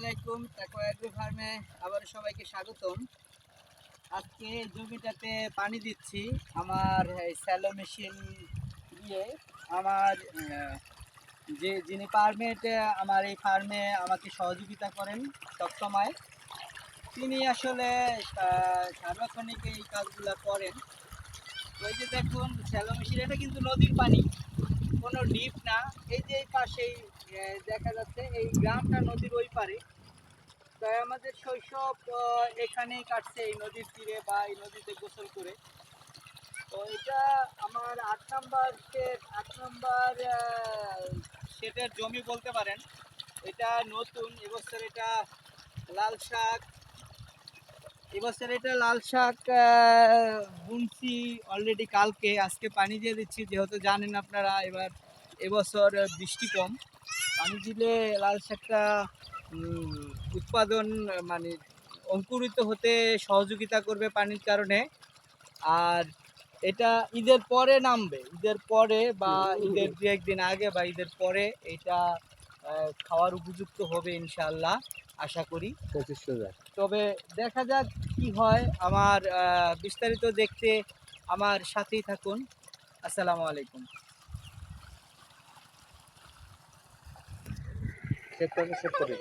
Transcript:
আলাইকুম। তাকওয়া এগ্রো ফার্মে আবার সবাইকে স্বাগতম। আজকে জমিটাতে পানি দিচ্ছি আমার এই স্যালো মেশিন দিয়ে। আমার যিনি পারমিট আমার এই ফার্মে আমাকে সহযোগিতা করেন সবসময়, তিনি আসলে সার্বক্ষণিক এই কাজগুলো করেন। ওই যে দেখুন স্যালো মেশিন, এটা কিন্তু নদীর পানি, কোনো ডিপ না। এই যে এই পাশেই দেখা যাচ্ছে এই গ্রামটা নদীর ওই পারে। তাই আমাদের শৈশব এখানেই কাটছে, এই নদীর তীরে বা এই নদীতে গোসল করে। তো এটা আমার 8 নম্বর সেটের জমি বলতে পারেন। এটা নতুন এবছর, এটা লাল শাক, বুনছি অলরেডি কালকে। আজকে পানি দিয়ে দিচ্ছি, যেহেতু জানেন আপনারা এবছর বৃষ্টি কম। পানি দিলে লাল শাকটা উৎপাদন মানে অঙ্কুরিত হতে সহযোগিতা করবে পানির কারণে। আর এটা ঈদের পরে নামবে, ঈদের পরে বা ঈদের 2-1 দিন আগে বা ঈদের পরে এটা খাওয়ার উপযুক্ত হবে ইনশাআল্লাহ, আশা করি। তবে দেখা যাক কি হয়। আমার বিস্তারিত দেখতে আমার সাথেই থাকুন। আসসালামু আলাইকুম। সেট করে